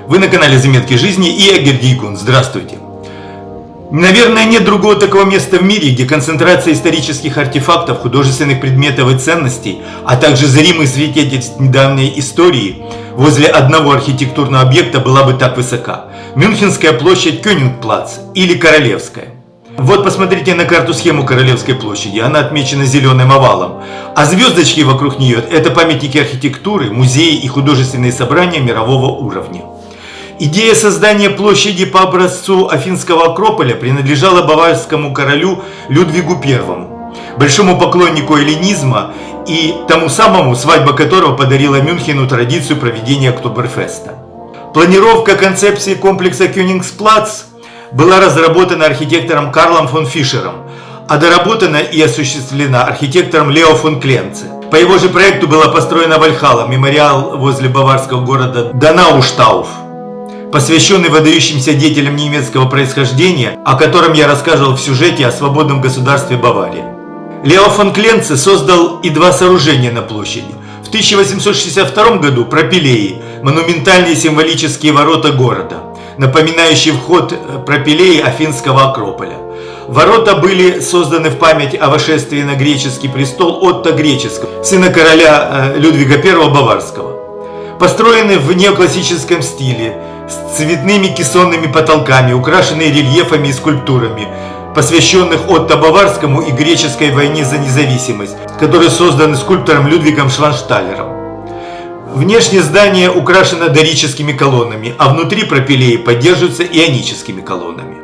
Вы на канале Заметки жизни и я Гергий Кун. Здравствуйте. Наверное, нет другого такого места в мире, где концентрация исторических артефактов, художественных предметов и ценностей, а также зримых свидетельств недавней истории возле одного архитектурного объекта была бы так высока. Мюнхенская площадь Кёнигсплац или Королевская. Вот посмотрите на карту-схему Королевской площади, она отмечена зеленым овалом, а звездочки вокруг нее – это памятники архитектуры, музеи и художественные собрания мирового уровня. Идея создания площади по образцу Афинского Акрополя принадлежала баварскому королю Людвигу I, большому поклоннику эллинизма и тому самому, свадьба которого подарила Мюнхену традицию проведения Октоберфеста. Планировка концепции комплекса Кёнигсплац была разработана архитектором Карлом фон Фишером, а доработана и осуществлена архитектором Лео фон Кленце. По его же проекту была построена Вальхалла, мемориал возле баварского города Донауштауф, посвященный выдающимся деятелям немецкого происхождения, о котором я рассказывал в сюжете о свободном государстве Бавария. Лео фон Кленце создал и два сооружения на площади. В 1862 году пропилеи, монументальные символические ворота города, напоминающие вход пропилеи Афинского Акрополя. Ворота были созданы в память о восшествии на греческий престол Отто Греческого, сына короля Людвига I Баварского. Построены в неоклассическом стиле, с цветными кессонными потолками, украшенные рельефами и скульптурами, посвященных Отто Баварскому и греческой войне за независимость, которые созданы скульптором Людвигом Шваншталером. Внешнее здание украшено дорическими колоннами, а внутри пропилеи поддерживаются ионическими колоннами.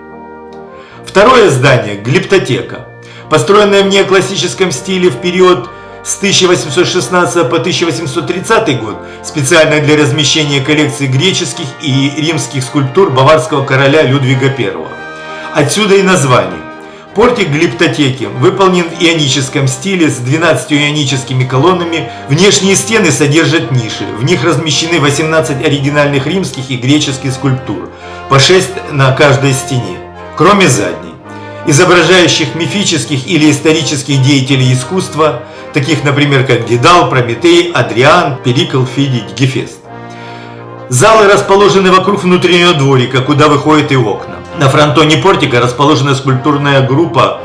Второе здание – глиптотека, построенное в неоклассическом стиле в период с 1816 по 1830 год, специально для размещения коллекции греческих и римских скульптур баварского короля Людвига I. Отсюда и название. Портик глиптотеки выполнен в ионическом стиле с 12 ионическими колоннами. Внешние стены содержат ниши. В них размещены 18 оригинальных римских и греческих скульптур, по 6 на каждой стене, кроме задней, изображающих мифических или исторических деятелей искусства, таких, например, как Дедал, Прометей, Адриан, Перикл, Фидий, Гефест. Залы расположены вокруг внутреннего дворика, куда выходят и окна. На фронтоне портика расположена скульптурная группа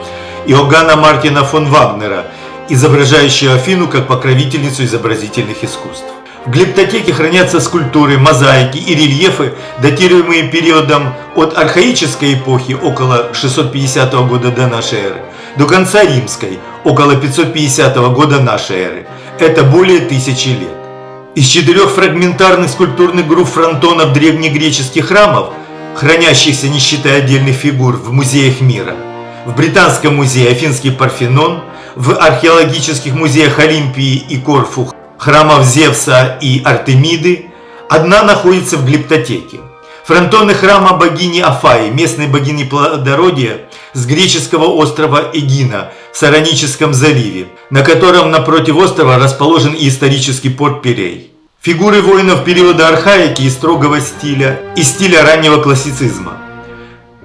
Иоганна Мартина фон Вагнера, изображающая Афину как покровительницу изобразительных искусств. В глиптотеке хранятся скульптуры, мозаики и рельефы, датируемые периодом от архаической эпохи около 650 года до нашей эры до конца римской около 550 года нашей эры. Это более 1000 лет. Из 4 фрагментарных скульптурных групп фронтонов древнегреческих храмов, хранящихся, не считая отдельных фигур, в музеях мира, в Британском музее Афинский Парфенон, в археологических музеях Олимпии и Корфу, храмов Зевса и Артемиды, одна находится в глиптотеке. Фронтоны храма богини Афаи, местной богини плодородия, с греческого острова Эгина в Сароническом заливе, на котором напротив острова расположен и исторический порт Пирей. Фигуры воинов периода архаики и строгого стиля и стиля раннего классицизма.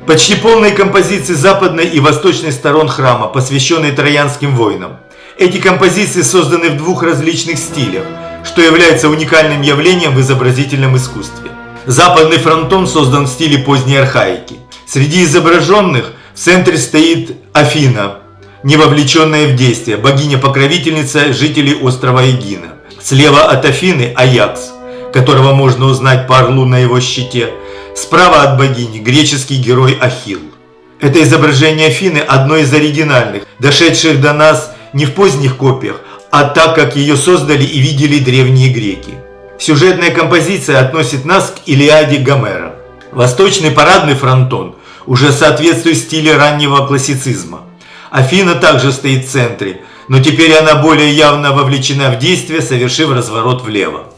Почти полные композиции западной и восточной сторон храма, посвященные троянским войнам. Эти композиции созданы в 2 различных стилях, что является уникальным явлением в изобразительном искусстве. Западный фронтон создан в стиле поздней архаики. Среди изображенных в центре стоит Афина, не вовлеченная в действие, богиня-покровительница жителей острова Эгина. Слева от Афины Аякс, которого можно узнать по орлу на его щите. Справа от богини греческий герой Ахилл. Это изображение Афины одно из оригинальных, дошедших до нас не в поздних копиях, а так, как ее создали и видели древние греки. Сюжетная композиция относит нас к Илиаде Гомера. Восточный парадный фронтон уже соответствует стилю раннего классицизма. Афина также стоит в центре, но теперь она более явно вовлечена в действие, совершив разворот влево.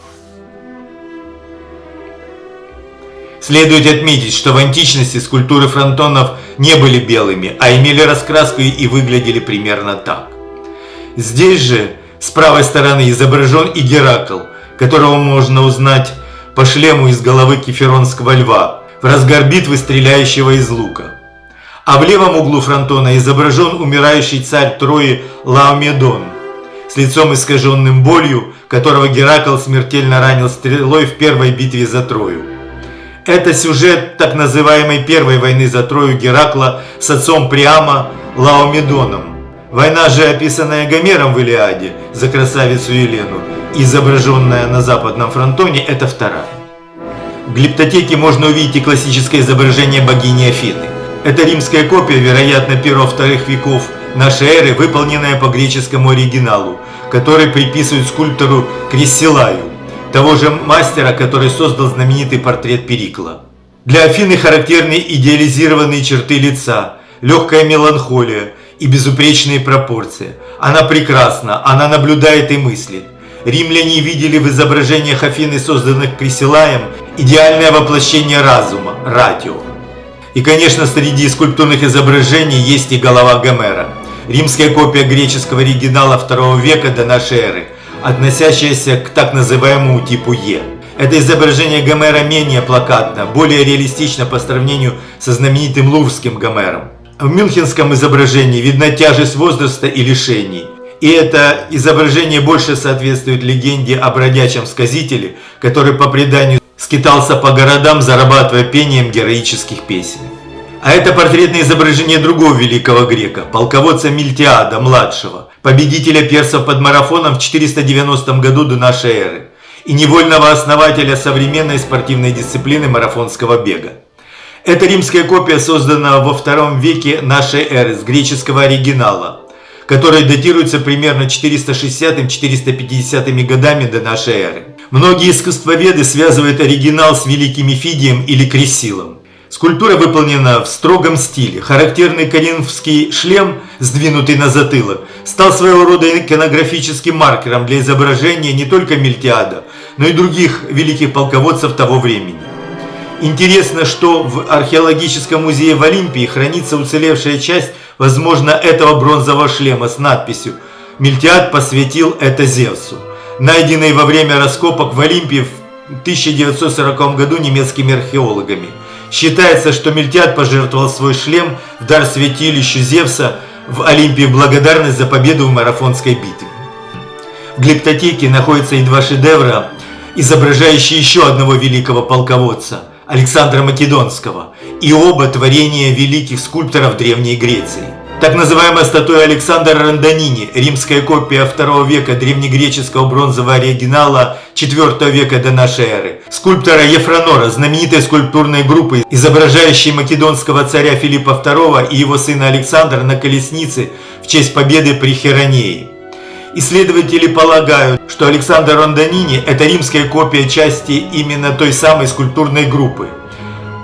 Следует отметить, что в античности скульптуры фронтонов не были белыми, а имели раскраску и выглядели примерно так. Здесь же с правой стороны изображен и Геракл, которого можно узнать по шлему из головы кеферонского льва, в разгар битвы стреляющего из лука. А в левом углу фронтона изображен умирающий царь Трои Лаомедон, с лицом искаженным болью, которого Геракл смертельно ранил стрелой в первой битве за Трою. Это сюжет так называемой Первой войны за Трою Геракла с отцом Приама Лаомедоном. Война же, описанная Гомером в Илиаде за красавицу Елену, изображенная на западном фронтоне, это вторая. В глиптотеке можно увидеть и классическое изображение богини Афины. Это римская копия, вероятно, 1-2 веков нашей эры, выполненная по греческому оригиналу, который приписывают скульптору Крисилаю, того же мастера, который создал знаменитый портрет Перикла. Для Афины характерны идеализированные черты лица, легкая меланхолия и безупречные пропорции. Она прекрасна, она наблюдает и мыслит. Римляне видели в изображениях Афины, созданных Крисилаем, идеальное воплощение разума – ратио. И, конечно, среди скульптурных изображений есть и голова Гомера. Римская копия греческого оригинала II века до нашей эры, относящаяся к так называемому типу Е. Это изображение Гомера менее плакатно, более реалистично по сравнению со знаменитым луврским Гомером. В мюнхенском изображении видна тяжесть возраста и лишений. И это изображение больше соответствует легенде о бродячем сказителе, который по преданию скитался по городам, зарабатывая пением героических песен. А это портретное изображение другого великого грека, полководца Мильтиада, младшего, победителя персов под Марафоном в 490 году до нашей эры и невольного основателя современной спортивной дисциплины марафонского бега. Это римская копия, созданная во II веке нашей эры с греческого оригинала, который датируется примерно 460-450 годами до нашей эры. Многие искусствоведы связывают оригинал с великим Фидием или Крисилом. Скульптура выполнена в строгом стиле. Характерный коринфский шлем, сдвинутый на затылок, стал своего рода иконографическим маркером для изображения не только Мильтиада, но и других великих полководцев того времени. Интересно, что в археологическом музее в Олимпии хранится уцелевшая часть, возможно, этого бронзового шлема с надписью «Мильтиад посвятил это Зевсу», найденной во время раскопок в Олимпии в 1940 году немецкими археологами. Считается, что Мильтиад пожертвовал свой шлем в дар святилищу Зевса в Олимпии в благодарность за победу в марафонской битве. В глиптотеке находятся и 2 шедевра, изображающие еще одного великого полководца – Александра Македонского, и оба творения великих скульпторов Древней Греции. Так называемая статуя Александра Ранданини, римская копия II века древнегреческого бронзового оригинала IV века до нашей эры, скульптора Ефранора, знаменитой скульптурной группы, изображающей македонского царя Филиппа II и его сына Александра на колеснице в честь победы при Херонее. Исследователи полагают, что Александр Ранданини – это римская копия части именно той самой скульптурной группы,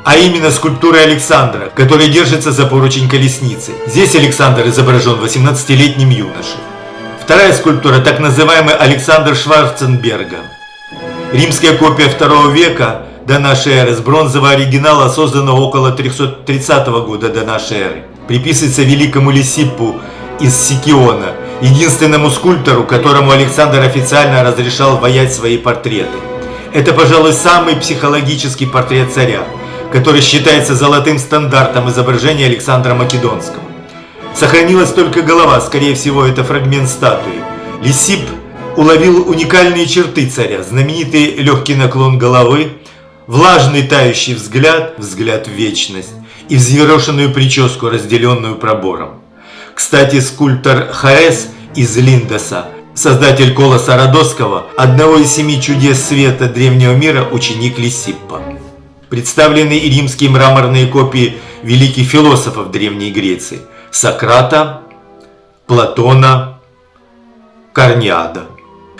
а именно скульптуры Александра, который держится за поручень колесницы. Здесь Александр изображен 18-летним юношей. Вторая скульптура – так называемый Александр Шварценберга. Римская копия II века до нашей эры с бронзового оригинала, созданного около 330 года до нашей эры. Приписывается великому Лисиппу из Сикиона, единственному скульптору, которому Александр официально разрешал ваять свои портреты. Это, пожалуй, самый психологический портрет царя, который считается золотым стандартом изображения Александра Македонского. Сохранилась только голова, скорее всего, это фрагмент статуи. Лисипп уловил уникальные черты царя, знаменитый легкий наклон головы, влажный тающий взгляд, взгляд в вечность и взъерошенную прическу, разделенную пробором. Кстати, скульптор Хаэс из Линдоса, создатель колоса Родосского, одного из 7 чудес света древнего мира, ученик Лисиппа. Представлены и римские мраморные копии великих философов Древней Греции – Сократа, Платона, Корниада.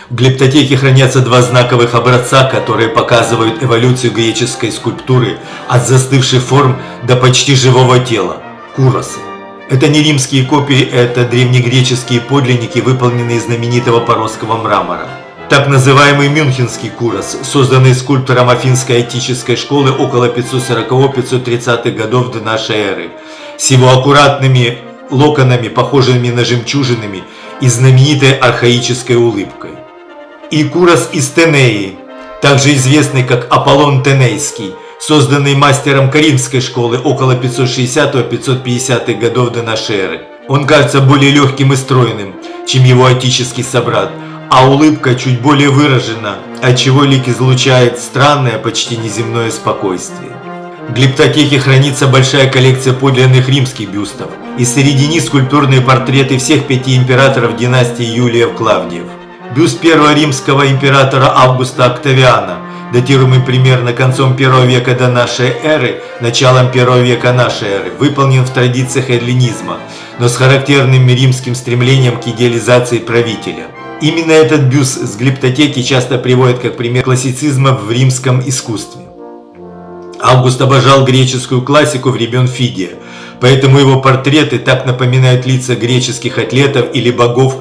В глиптотеке хранятся 2 знаковых образца, которые показывают эволюцию греческой скульптуры от застывших форм до почти живого тела – куросы. Это не римские копии, это древнегреческие подлинники, выполненные из знаменитого поросского мрамора. Так называемый мюнхенский курос, созданный скульптором Афинской отеческой школы около 540-530 годов до нашей эры, с его аккуратными локонами, похожими на жемчужинами, и знаменитой архаической улыбкой. И курос из Тенеи, также известный как Аполлон Тенейский, созданный мастером Каринфской школы около 560-550 годов до нашей эры. Он кажется более легким и стройным, чем его отеческий собрат, а улыбка чуть более выражена, отчего лик излучает странное, почти неземное спокойствие. В глиптотеке хранится большая коллекция подлинных римских бюстов, и среди них скульптурные портреты всех 5 императоров династии Юлиев-Клавдиев. Бюст первого римского императора Августа Октавиана, датируемый примерно концом 1 века до нашей эры, началом 1 века нашей эры, выполнен в традициях эллинизма, но с характерным римским стремлением к идеализации правителя. Именно этот бюст с глиптотеки часто приводят как пример классицизма в римском искусстве. Август обожал греческую классику времен Фидия, поэтому его портреты так напоминают лица греческих атлетов или богов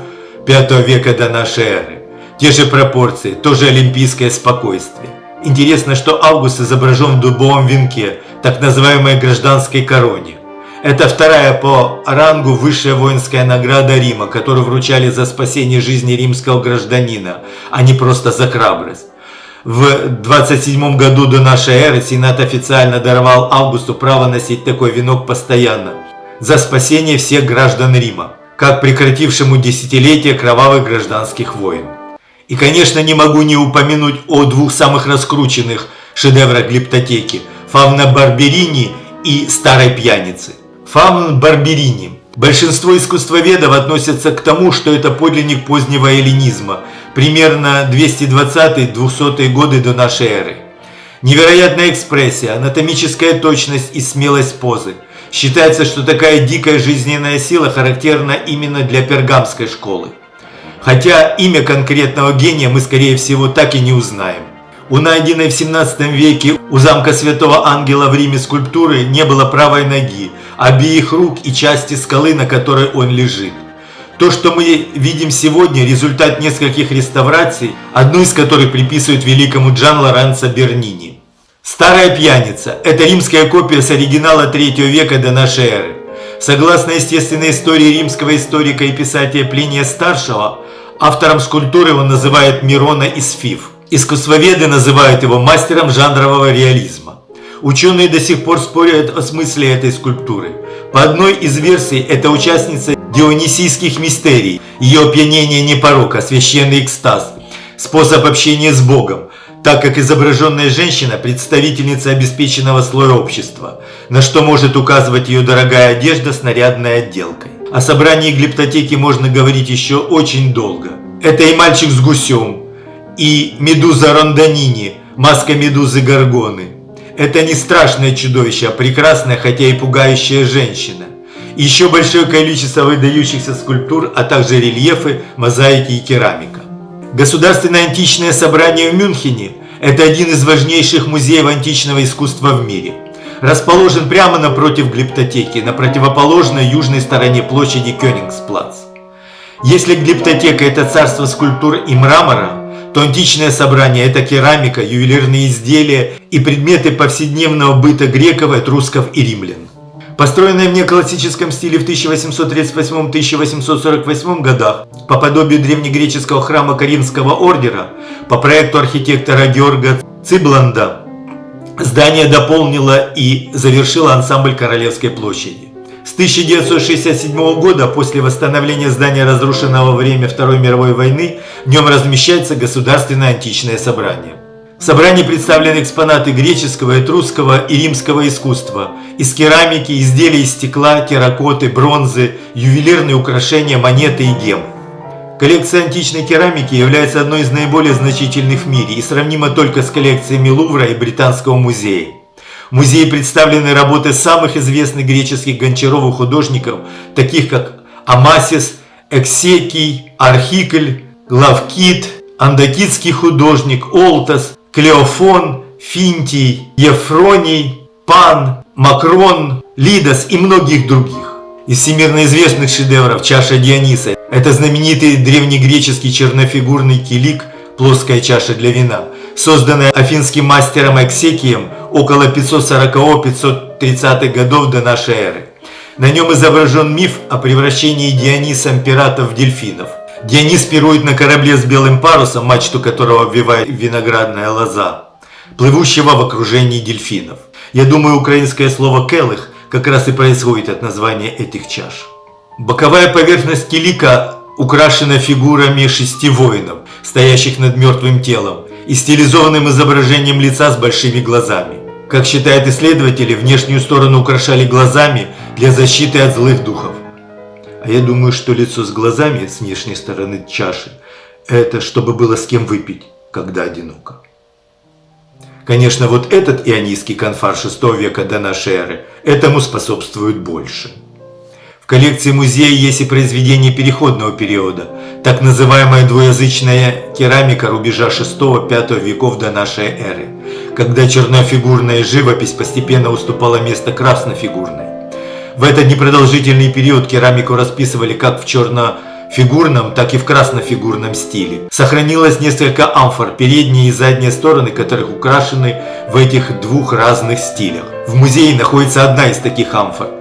5 века до нашей эры. Те же пропорции, тоже олимпийское спокойствие. Интересно, что Август изображен в дубовом венке, так называемой гражданской короне. Это вторая по рангу высшая воинская награда Рима, которую вручали за спасение жизни римского гражданина, а не просто за храбрость. В 27 году до нашей эры Сенат официально даровал Августу право носить такой венок постоянно, за спасение всех граждан Рима, как прекратившему десятилетия кровавых гражданских войн. И, конечно, не могу не упомянуть о 2 самых раскрученных шедеврах глиптотеки – Фавна Барберини и Старой пьяницы. Фавн Барберини. Большинство искусствоведов относятся к тому, что это подлинник позднего эллинизма, примерно 220-200 годы до нашей эры. Невероятная экспрессия, анатомическая точность и смелость позы. Считается, что такая дикая жизненная сила характерна именно для пергамской школы. Хотя имя конкретного гения мы, скорее всего, так и не узнаем. У найденной в 17 веке у замка Святого Ангела в Риме скульптуры не было правой ноги, обеих рук и части скалы, на которой он лежит. То, что мы видим сегодня, результат нескольких реставраций, одну из которых приписывают великому Джан Лоренцо Бернини. Старая пьяница – это римская копия с оригинала 3 века до нашей эры. Согласно естественной истории римского историка и писателя Плиния Старшего, автором скульптуры его называют Мирона из Фив. Искусствоведы называют его мастером жанрового реализма. Ученые до сих пор спорят о смысле этой скульптуры. По одной из версий, это участница дионисийских мистерий, ее опьянение не порок, а священный экстаз, способ общения с Богом, так как изображенная женщина – представительница обеспеченного слоя общества, на что может указывать ее дорогая одежда с нарядной отделкой. О собрании глиптотеки можно говорить еще очень долго. Это и мальчик с гусем, и медуза Рондонини, маска медузы Горгоны. Это не страшное чудовище, а прекрасная, хотя и пугающая женщина. И еще большое количество выдающихся скульптур, а также рельефы, мозаики и керамика. Государственное античное собрание в Мюнхене – это один из важнейших музеев античного искусства в мире. Расположен прямо напротив глиптотеки, на противоположной южной стороне площади Кёнигсплац. Если глиптотека – это царство скульптур и мрамора, то античное собрание – это керамика, ювелирные изделия и предметы повседневного быта греков, этрусков и римлян. Построенное в неоклассическом стиле в 1838-1848 годах по подобию древнегреческого храма Коринфского ордера по проекту архитектора Георга Цибланда, здание дополнило и завершило ансамбль Королевской площади. С 1967 года, после восстановления здания, разрушенного во время Второй мировой войны, в нем размещается Государственное античное собрание. В собрании представлены экспонаты греческого, этрусского и римского искусства, из керамики, изделия из стекла, терракоты, бронзы, ювелирные украшения, монеты и гемы. Коллекция античной керамики является одной из наиболее значительных в мире и сравнима только с коллекциями Лувра и Британского музея. В музее представлены работы самых известных греческих гончаров и художников, таких как Амасис, Эксекий, Архикль, Лавкит, андакитский художник Олтос, Клеофон, Финтий, Ефроний, Пан, Макрон, Лидос и многих других. Из всемирно известных шедевров чаша Диониса – это знаменитый древнегреческий чернофигурный килик, плоская чаша для вина, созданная афинским мастером Эксекием около 540-530 годов до нашей эры. На нем изображен миф о превращении Дионисом пиратов в дельфинов. Дионис пирует на корабле с белым парусом, мачту которого обвивает виноградная лоза, плывущего в окружении дельфинов. Я думаю, украинское слово «келых» как раз и происходит от названия этих чаш. Боковая поверхность килика украшена фигурами 6 воинов, стоящих над мертвым телом, и стилизованным изображением лица с большими глазами. Как считают исследователи, внешнюю сторону украшали глазами для защиты от злых духов. А я думаю, что лицо с глазами с внешней стороны чаши – это чтобы было с кем выпить, когда одиноко. Конечно, вот этот ионийский канфар VI века до нашей эры этому способствует больше. В коллекции музея есть и произведения переходного периода, так называемая двуязычная керамика рубежа VI-V веков до нашей эры, когда чернофигурная живопись постепенно уступала место краснофигурной. В этот непродолжительный период керамику расписывали как в чернофигурном, так и в краснофигурном стиле. Сохранилось несколько амфор, передние и задние стороны которых украшены в этих двух разных стилях. В музее находится одна из таких амфор –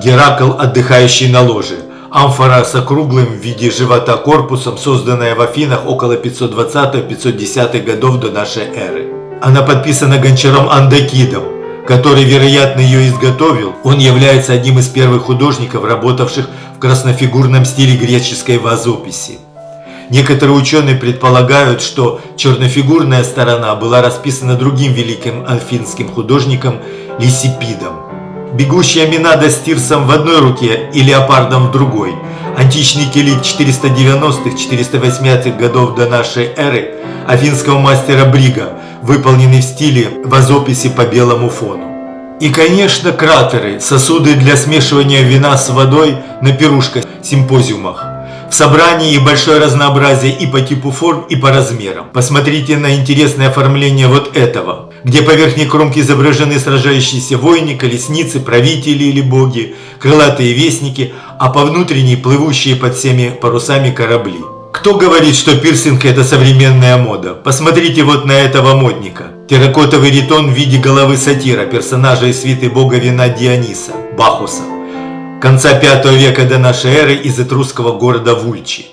Геракл, отдыхающий на ложе. Амфора с округлым в виде живота корпусом, созданная в Афинах около 520-510 годов до нашей эры. Она подписана гончаром Андакидом, который, вероятно, ее изготовил. Он является одним из первых художников, работавших в краснофигурном стиле греческой вазописи. Некоторые ученые предполагают, что чернофигурная сторона была расписана другим великим афинским художником Лисипидом. Бегущая Минада с Тирсом в одной руке и леопардом в другой. Античный килит 490-480 годов до нашей эры афинского мастера Брига, выполненный в стиле вазописи по белому фону. И, конечно, кратеры, сосуды для смешивания вина с водой на пирушках, симпозиумах. В собрании и большое разнообразие и по типу форм, и по размерам. Посмотрите на интересное оформление вот этого, где по верхней кромке изображены сражающиеся воины, колесницы, правители или боги, крылатые вестники, а по внутренней плывущие под всеми парусами корабли. Кто говорит, что пирсинг – это современная мода? Посмотрите вот на этого модника. Терракотовый ритон в виде головы сатира, персонажа из свиты бога вина Диониса, Бахуса, конца V века до нашей эры из этрусского города Вульчи.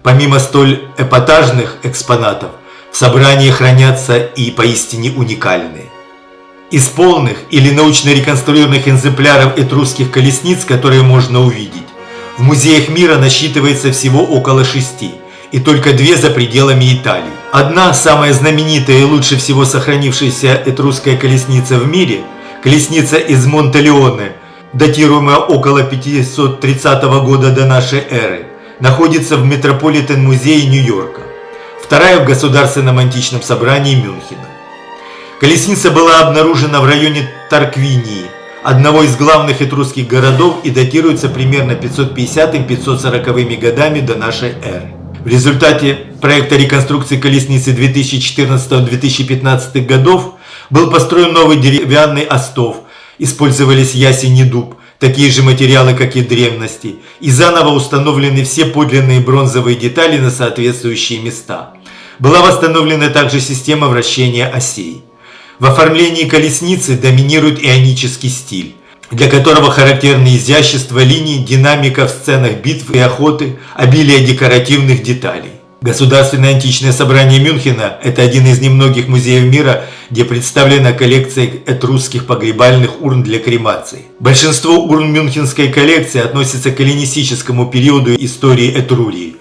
Помимо столь эпатажных экспонатов, в собрании хранятся и поистине уникальные. Из полных или научно реконструированных экземпляров этрусских колесниц, которые можно увидеть, в музеях мира насчитывается всего около 6, и только 2 за пределами Италии. Одна, самая знаменитая и лучше всего сохранившаяся этрусская колесница в мире, колесница из Монтелеоне, датируемая около 530 года до нашей эры, находится в Метрополитен-музее Нью-Йорка. Вторая в Государственном античном собрании Мюнхена. Колесница была обнаружена в районе Тарквинии, одного из главных этрусских городов, и датируется примерно 550-540 годами до нашей эры. В результате проекта реконструкции колесницы 2014-2015 годов был построен новый деревянный остов, использовались ясень и дуб, такие же материалы, как и в древности, и заново установлены все подлинные бронзовые детали на соответствующие места. Была восстановлена также система вращения осей. В оформлении колесницы доминирует ионический стиль, для которого характерны изящество линий, динамика в сценах битв и охоты, обилие декоративных деталей. Государственное античное собрание Мюнхена – это один из немногих музеев мира, где представлена коллекция этрусских погребальных урн для кремации. Большинство урн мюнхенской коллекции относятся к эллинистическому периоду истории Этрурии,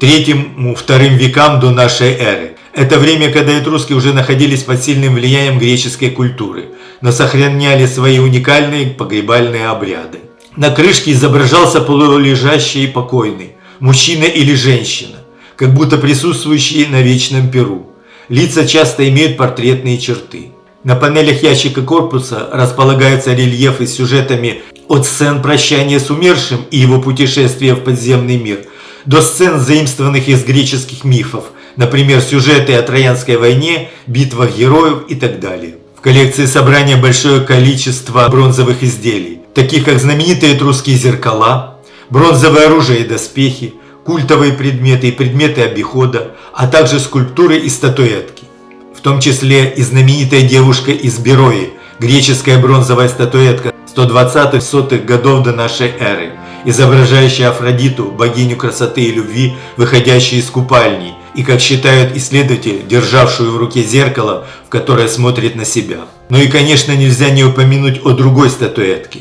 III-II векам до нашей эры. Это время, когда этруски уже находились под сильным влиянием греческой культуры, но сохраняли свои уникальные погребальные обряды. На крышке изображался полулежащий и покойный, мужчина или женщина, как будто присутствующие на вечном пиру. Лица часто имеют портретные черты. На панелях ящика корпуса располагаются рельефы с сюжетами от сцен прощания с умершим и его путешествия в подземный мир до сцен, заимствованных из греческих мифов, например, сюжеты о Троянской войне, битвах героев и так далее. В коллекции собрания большое количество бронзовых изделий, таких как знаменитые этрусские зеркала, бронзовое оружие и доспехи, культовые предметы и предметы обихода, а также скульптуры и статуэтки. В том числе и знаменитая девушка из Берои, греческая бронзовая статуэтка 120-100 годов до нашей эры, изображающая Афродиту, богиню красоты и любви, выходящую из купальни, и, как считают исследователи, державшую в руке зеркало, в которое смотрит на себя. Ну и, конечно, нельзя не упомянуть о другой статуэтке.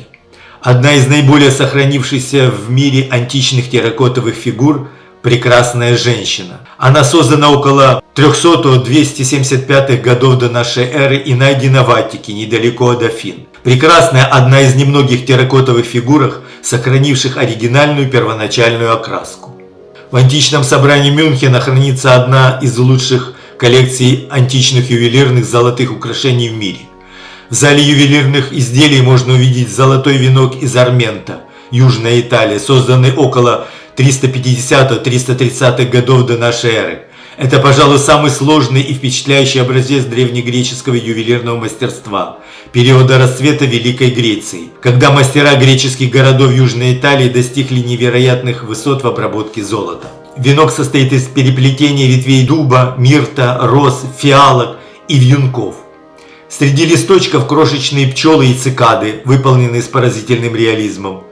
Одна из наиболее сохранившихся в мире античных терракотовых фигур – прекрасная женщина. Она создана около 300-275 годов до нашей эры и найдена в Аттике, недалеко от Афин. Прекрасная – одна из немногих терракотовых фигурах, сохранивших оригинальную первоначальную окраску. В античном собрании Мюнхена хранится одна из лучших коллекций античных ювелирных золотых украшений в мире. В зале ювелирных изделий можно увидеть золотой венок из Армента, Южная Италия, созданный около 350-330 годов до нашей эры. Это, пожалуй, самый сложный и впечатляющий образец древнегреческого ювелирного мастерства периода расцвета Великой Греции, когда мастера греческих городов Южной Италии достигли невероятных высот в обработке золота. Венок состоит из переплетения ветвей дуба, мирта, роз, фиалок и вьюнков. Среди листочков крошечные пчелы и цикады, выполненные с поразительным реализмом.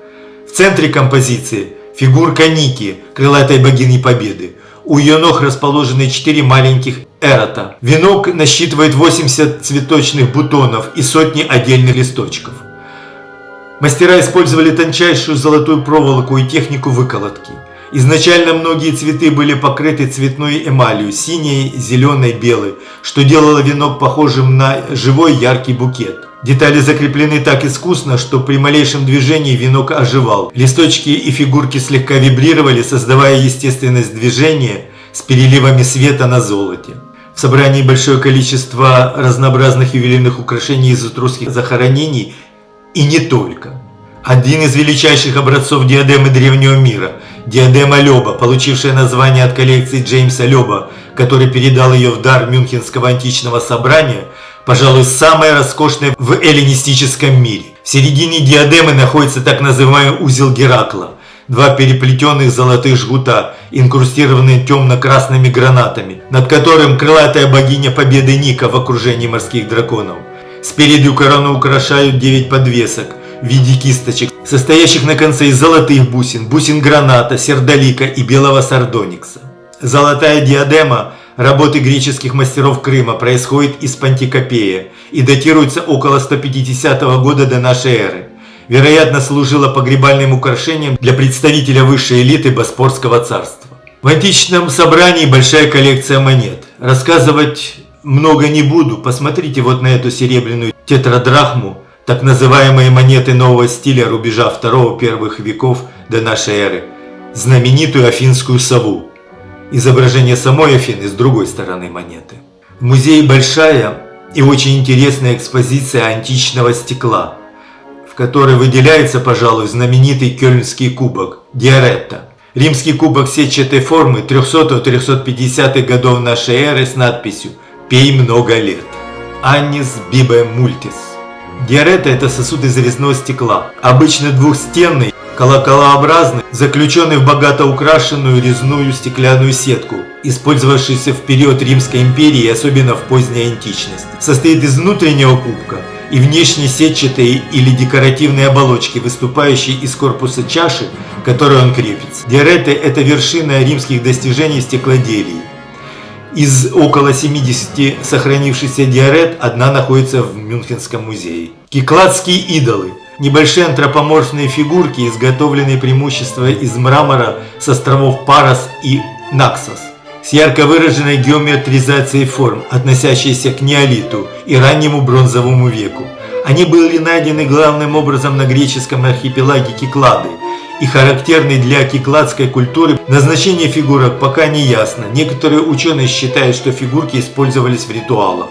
В центре композиции фигурка Ники, крылатой богини Победы. У ее ног расположены 4 маленьких эрота. Венок насчитывает 80 цветочных бутонов и сотни отдельных листочков. Мастера использовали тончайшую золотую проволоку и технику выколотки. Изначально многие цветы были покрыты цветной эмалью, синей, зеленой, белой, что делало венок похожим на живой яркий букет. Детали закреплены так искусно, что при малейшем движении венок оживал. Листочки и фигурки слегка вибрировали, создавая естественность движения с переливами света на золоте. В собрании большое количество разнообразных ювелирных украшений из этрусских захоронений и не только. Один из величайших образцов диадемы древнего мира – диадема Лёба, получившая название от коллекции Джеймса Лёба, который передал ее в дар Мюнхенского античного собрания, пожалуй, самая роскошная в эллинистическом мире. В середине диадемы находится так называемый узел Геракла – 2 переплетенных золотых жгута, инкрустированные темно-красными гранатами, над которым крылатая богиня Победы Ника в окружении морских драконов. Спереди корону украшают 9 подвесок в виде кисточек, состоящих на конце из золотых бусин, бусин граната, сердолика и белого сардоникса. Золотая диадема работы греческих мастеров Крыма происходит из пантикопея и датируется около 150 года до нашей эры. Вероятно, служила погребальным украшением для представителя высшей элиты Боспорского царства. В античном собрании большая коллекция монет. Рассказывать много не буду, посмотрите вот на эту серебряную тетрадрахму, так называемые монеты нового стиля рубежа 2-1 веков до нашей эры, знаменитую афинскую сову. Изображение самой Афины с другой стороны монеты. В музее большая и очень интересная экспозиция античного стекла, в которой выделяется, пожалуй, знаменитый кёльнский кубок Диаретта. Римский кубок сетчатой формы 300-350 годов нашей эры с надписью «Пей много лет». Аннис бибе мультис. Диаретта – это сосуд из резного стекла, обычно двухстенный, колоколообразный, заключенный в богато украшенную резную стеклянную сетку, использовавшийся в период Римской империи и особенно в поздней античности. Состоит из внутреннего кубка и внешней сетчатой или декоративной оболочки, выступающей из корпуса чаши, к которой он крепится. Диаретта – это вершина римских достижений стеклоделии. Из около 70 сохранившихся диарет одна находится в Мюнхенском музее. Кикладские идолы – небольшие антропоморфные фигурки, изготовленные преимущественно из мрамора с островов Парос и Наксос, с ярко выраженной геометризацией форм, относящейся к неолиту и раннему бронзовому веку. Они были найдены главным образом на греческом архипелаге Киклады и характерны для кикладской культуры. Назначение фигурок пока не ясно. Некоторые ученые считают, что фигурки использовались в ритуалах.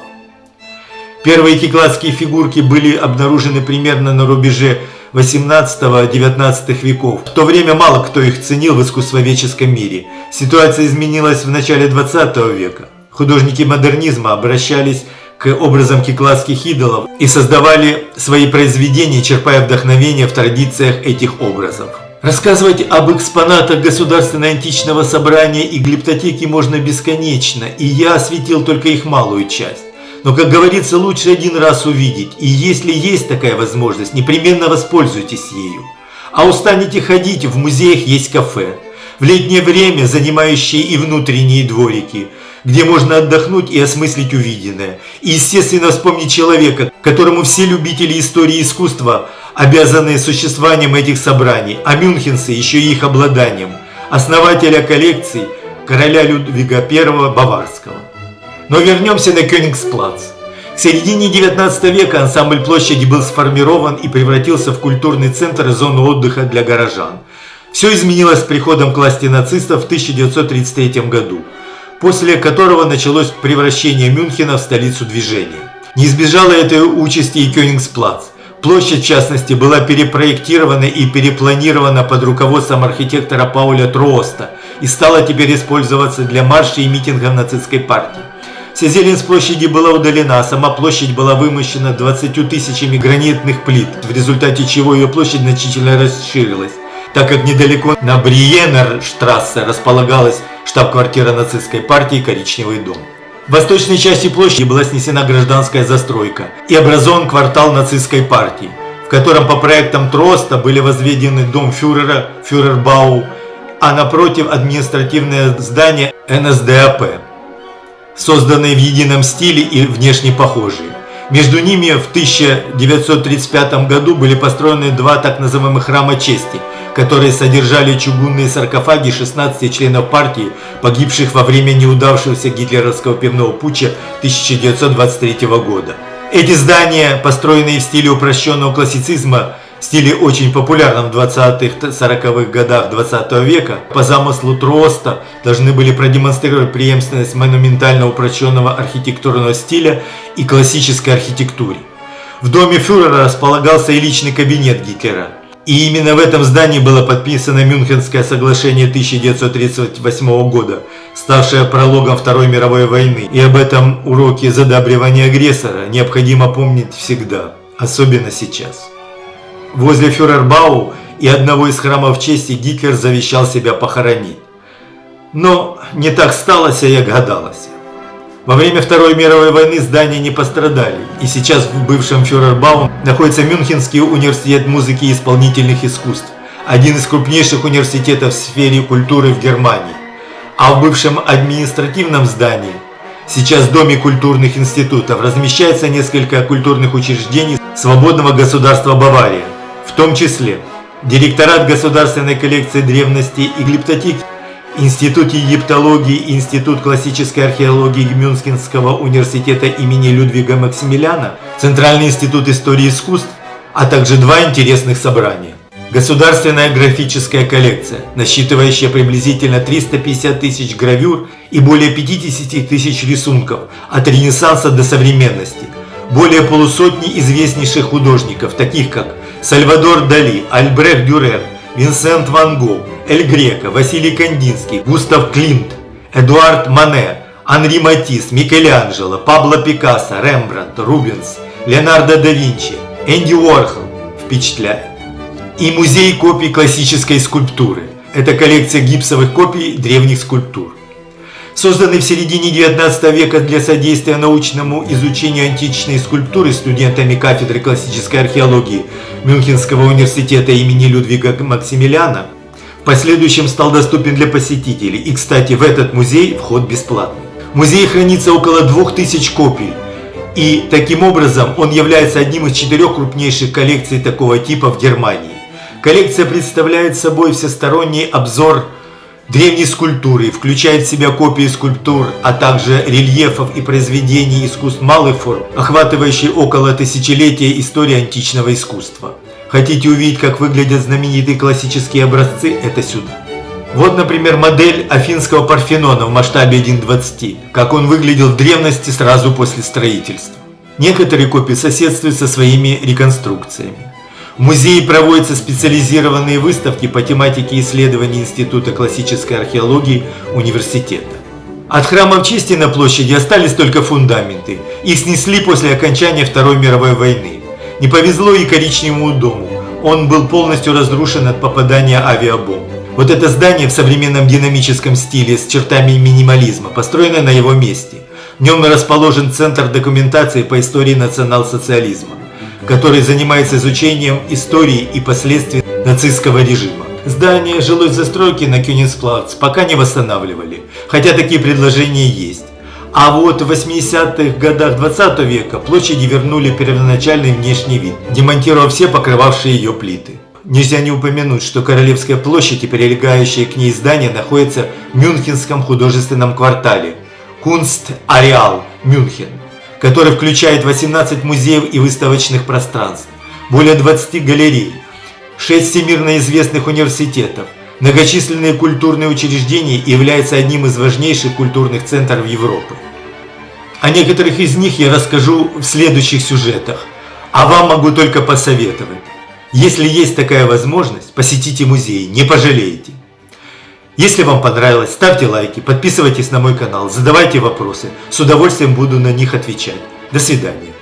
Первые кикладские фигурки были обнаружены примерно на рубеже 18-19 веков. В то время мало кто их ценил в искусствоведческом мире. Ситуация изменилась в начале 20 века. Художники модернизма обращались к образам кикладских идолов и создавали свои произведения, черпая вдохновение в традициях этих образов. Рассказывать об экспонатах Государственного античного собрания и глиптотеки можно бесконечно, и я осветил только их малую часть. Но, как говорится, лучше один раз увидеть, и если есть такая возможность, непременно воспользуйтесь ею. А устанете ходить, в музеях есть кафе, в летнее время занимающие и внутренние дворики, где можно отдохнуть и осмыслить увиденное. И, естественно, вспомнить человека, которому все любители истории и искусства обязанные существованием этих собраний, а мюнхенцы еще и их обладанием, основателя коллекций короля Людвига I Баварского. Но вернемся на Кёнигсплац. К середине 19 века ансамбль площади был сформирован и превратился в культурный центр и зону отдыха для горожан. Все изменилось с приходом к власти нацистов в 1933 году, после которого началось превращение Мюнхена в столицу движения. Не избежала этой участи и Кёнигсплац. Площадь, в частности, была перепроектирована и перепланирована под руководством архитектора Пауля Трооста и стала теперь использоваться для маршей и митингов нацистской партии. Вся зелень с площади была удалена, а сама площадь была вымощена 20 тысячами гранитных плит, в результате чего ее площадь значительно расширилась, так как недалеко на Бриенерштрассе располагалась штаб-квартира нацистской партии «Коричневый дом». В восточной части площади была снесена гражданская застройка и образован квартал нацистской партии, в котором по проектам Трооста были возведены дом фюрера, фюрербау, а напротив административное здание НСДАП, созданные в едином стиле и внешне похожие. Между ними в 1935 году были построены два так называемых храма чести, которые содержали чугунные саркофаги 16 членов партии, погибших во время неудавшегося гитлеровского пивного путча 1923 года. Эти здания, построенные в стиле упрощенного классицизма, в стиле очень популярном в 20-40-х годах 20 века, по замыслу Трооста должны были продемонстрировать преемственность монументально упрощенного архитектурного стиля и классической архитектуре. В доме фюрера располагался и личный кабинет Гитлера. И именно в этом здании было подписано Мюнхенское соглашение 1938 года, ставшее прологом Второй мировой войны. И об этом уроке задабривания агрессора необходимо помнить всегда, особенно сейчас. Возле фюрербау и одного из храмов чести Гитлер завещал себя похоронить. Но не так сталося, як гадалося. Во время Второй мировой войны здания не пострадали, и сейчас в бывшем фюрербау находится Мюнхенский университет музыки и исполнительных искусств, один из крупнейших университетов в сфере культуры в Германии. А в бывшем административном здании, сейчас в Доме культурных институтов, размещается несколько культурных учреждений Свободного государства Бавария, в том числе Директорат государственной коллекции древностей и глиптотек, Институт египтологии и Институт классической археологии Мюнхенского университета имени Людвига Максимилиана, Центральный институт истории искусств, а также два интересных собрания. Государственная графическая коллекция, насчитывающая приблизительно 350 тысяч гравюр и более 50 тысяч рисунков от Ренессанса до современности, более полусотни известнейших художников, таких как Сальвадор Дали, Альбрехт Дюрер, Винсент Ван Гог, Эль Греко, Василий Кандинский, Густав Климт, Эдуард Мане, Анри Матисс, Микеланджело, Пабло Пикассо, Рембрандт, Рубенс, Леонардо да Винчи, Энди Уорхол впечатляет. И музей копий классической скульптуры. Это коллекция гипсовых копий древних скульптур. Созданный в середине 19 века для содействия научному изучению античной скульптуры студентами кафедры классической археологии Мюнхенского университета имени Людвига Максимилиана, в последующем стал доступен для посетителей. И, кстати, в этот музей вход бесплатный. В музее хранится около 2000 копий. И таким образом он является одним из 4 крупнейших коллекций такого типа в Германии. Коллекция представляет собой всесторонний обзор древней скульптуры, включает в себя копии скульптур, а также рельефов и произведений искусств малых форм, охватывающие около тысячелетия истории античного искусства. Хотите увидеть, как выглядят знаменитые классические образцы? Это сюда. Вот, например, модель Афинского Парфенона в масштабе 1:20, как он выглядел в древности сразу после строительства. Некоторые копии соседствуют со своими реконструкциями. В музее проводятся специализированные выставки по тематике исследований Института классической археологии университета. От храмов чести на площади остались только фундаменты. Их снесли после окончания Второй мировой войны. Не повезло и Коричневому дому. Он был полностью разрушен от попадания авиабомб. Вот это здание в современном динамическом стиле с чертами минимализма, построено на его месте. В нем расположен Центр документации по истории национал-социализма, который занимается изучением истории и последствий нацистского режима. Здание жилой застройки на Кёнигсплац пока не восстанавливали, хотя такие предложения есть. А вот в 80-х годах 20 века площади вернули первоначальный внешний вид, демонтировав все покрывавшие ее плиты. Нельзя не упомянуть, что Королевская площадь и прилегающие к ней здания находятся в Мюнхенском художественном квартале Кунст-Ареал Мюнхен, который включает 18 музеев и выставочных пространств, более 20 галерей, 6 всемирно известных университетов, многочисленные культурные учреждения и является одним из важнейших культурных центров Европы. О некоторых из них я расскажу в следующих сюжетах, а вам могу только посоветовать. Если есть такая возможность, посетите музей, не пожалеете. Если вам понравилось, ставьте лайки, подписывайтесь на мой канал, задавайте вопросы, с удовольствием буду на них отвечать. До свидания.